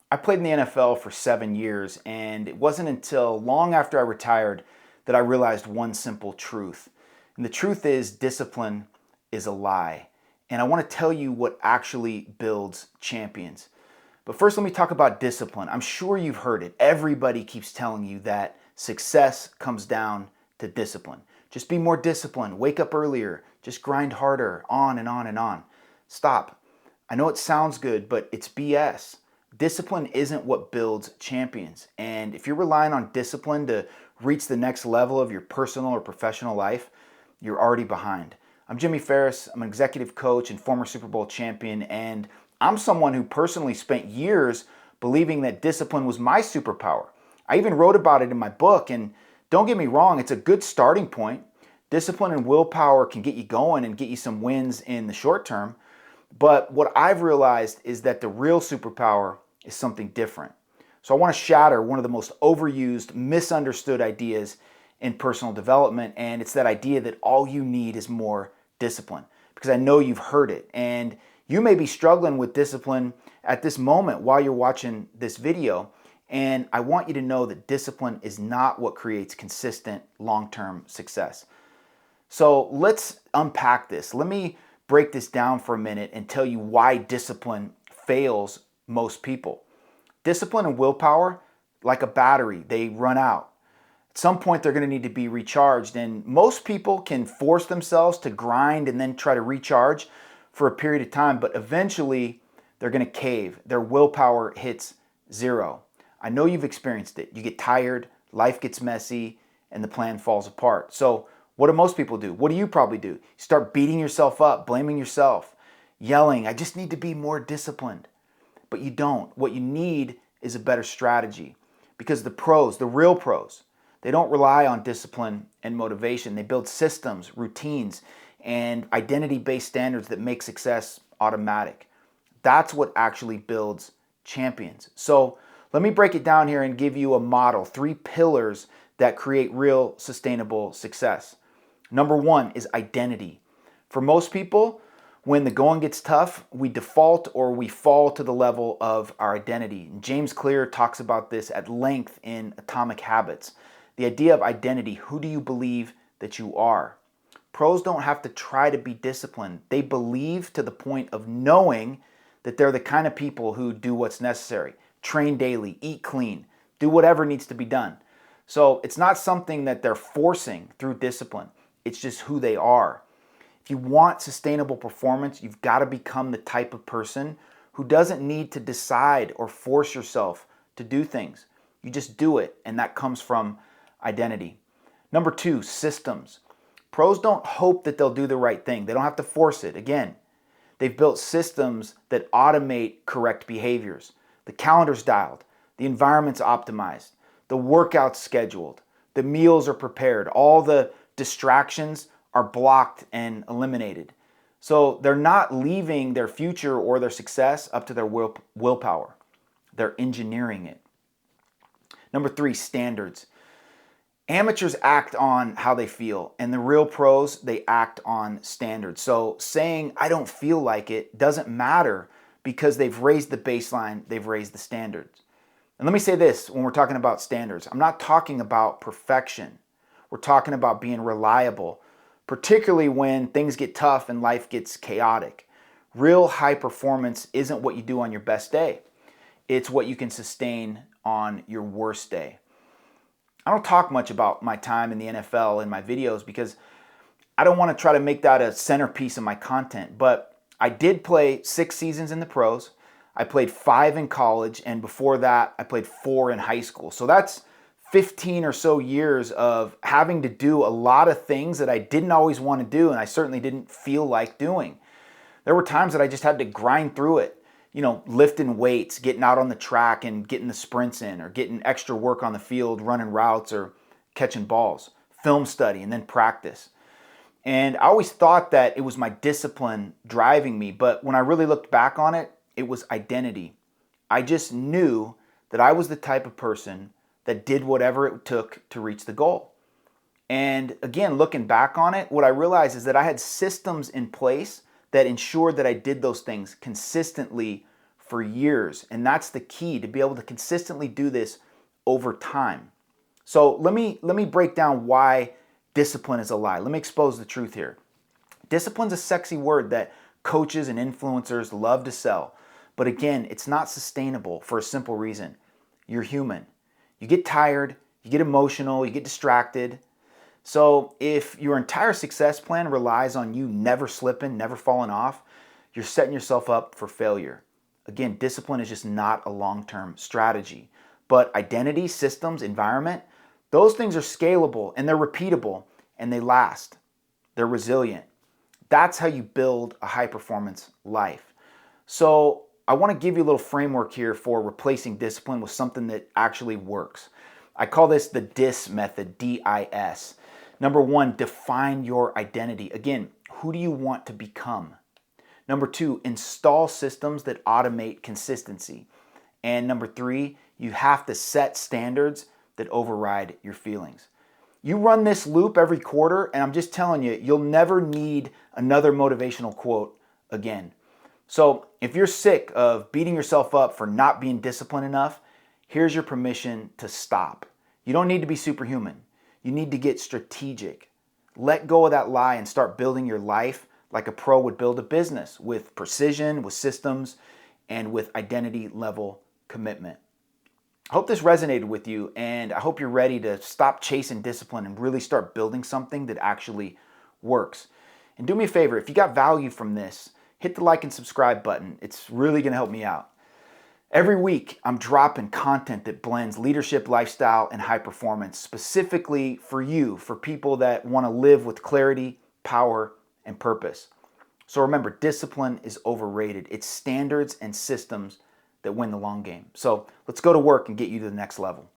I played in the NFL for 7 years, and it wasn't until long after I retired that I realized one simple truth. And the truth is, discipline is a lie. And I want to tell you what actually builds champions. But first, let me talk about discipline. I'm sure you've heard it. Everybody keeps telling you that success comes down to discipline. Just be more disciplined, wake up earlier, just grind harder, on and on and on. Stop. I know it sounds good, but it's BS. Discipline isn't what builds champions. And if you're relying on discipline to reach the next level of your personal or professional life, you're already behind. I'm Jimmy Ferris. I'm an executive coach and former Super Bowl champion, and I'm someone who personally spent years believing that discipline was my superpower. I even wrote about it in my book, and don't get me wrong, it's a good starting point. Discipline and willpower can get you going and get you some wins in the short term. But what I've realized is that the real superpower is something different. So I want to shatter one of the most overused, misunderstood ideas in personal development, and it's that idea that all you need is more discipline. Because I know you've heard it, and you may be struggling with discipline at this moment while you're watching this video, and I want you to know that discipline is not what creates consistent long-term success. So let's unpack this. Let me break this down for a minute and tell you why discipline fails most people. Discipline and willpower, like a battery, they run out. At some point, they're going to need to be recharged, and most people can force themselves to grind and then try to recharge for a period of time, but eventually they're going to cave. Their willpower hits zero. I know you've experienced it. You get tired, life gets messy, and the plan falls apart. So what do most people do? What do you probably do? You start beating yourself up, blaming yourself, yelling, I just need to be more disciplined. But you don't. What you need is a better strategy, because the pros, the real pros, they don't rely on discipline and motivation. They build systems, routines, and identity-based standards that make success automatic. That's what actually builds champions. So let me break it down here and give you a model, 3 pillars that create real sustainable success. Number 1 is identity. For most people, when the going gets tough, we default or we fall to the level of our identity. James Clear talks about this at length in Atomic Habits. The idea of identity, who do you believe that you are? Pros don't have to try to be disciplined. They believe to the point of knowing that they're the kind of people who do what's necessary. Train daily, eat clean, do whatever needs to be done. So it's not something that they're forcing through discipline. It's just who they are. If you want sustainable performance, you've got to become the type of person who doesn't need to decide or force yourself to do things. You just do it, and that comes from identity. Number 2, systems. Pros don't hope that they'll do the right thing. They don't have to force it. Again, they've built systems that automate correct behaviors. The calendar's dialed, the environment's optimized, the workout's scheduled, the meals are prepared, all the distractions are blocked and eliminated. So they're not leaving their future or their success up to their willpower. They're engineering it. Number 3, standards. Amateurs act on how they feel, and the real pros, they act on standards. So saying, I don't feel like it, doesn't matter because they've raised the baseline, they've raised the standards. And let me say this when we're talking about standards. I'm not talking about perfection. We're talking about being reliable, particularly when things get tough and life gets chaotic. Real high performance isn't what you do on your best day. It's what you can sustain on your worst day. I don't talk much about my time in the NFL in my videos because I don't want to try to make that a centerpiece of my content, but I did play 6 seasons in the pros. I played 5 in college, and before that, I played 4 in high school. So that's 15 or so years of having to do a lot of things that I didn't always want to do, and I certainly didn't feel like doing. There were times that I just had to grind through it. Lifting weights, getting out on the track and getting the sprints in, or getting extra work on the field, running routes or catching balls, film study, and then practice. And I always thought that it was my discipline driving me, but when I really looked back on it, it was identity. I just knew that I was the type of person that did whatever it took to reach the goal. And again, looking back on it, what I realized is that I had systems in place that ensured that I did those things consistently for years. And that's the key, to be able to consistently do this over time. So let me break down why discipline is a lie. Let me expose the truth here. Discipline's a sexy word that coaches and influencers love to sell. But again, it's not sustainable for a simple reason. You're human. You get tired, you get emotional, you get distracted. So if your entire success plan relies on you never slipping, never falling off, you're setting yourself up for failure. Again, discipline is just not a long-term strategy. But identity, systems, environment, those things are scalable and they're repeatable and they last. They're resilient. That's how you build a high-performance life. So I want to give you a little framework here for replacing discipline with something that actually works. I call this the DIS method, D-I-S. Number one, define your identity. Again, who do you want to become? Number two, install systems that automate consistency. And number three, you have to set standards that override your feelings. You run this loop every quarter, and I'm just telling you, you'll never need another motivational quote again. So if you're sick of beating yourself up for not being disciplined enough, here's your permission to stop. You don't need to be superhuman. You need to get strategic. Let go of that lie and start building your life like a pro would build a business, with precision, with systems, and with identity level commitment. I hope this resonated with you, and I hope you're ready to stop chasing discipline and really start building something that actually works. And do me a favor, if you got value from this, hit the like and subscribe button. It's really going to help me out. Every week, I'm dropping content that blends leadership, lifestyle, and high performance, specifically for you, for people that want to live with clarity, power, and purpose. So remember, discipline is overrated. It's standards and systems that win the long game. So let's go to work and get you to the next level.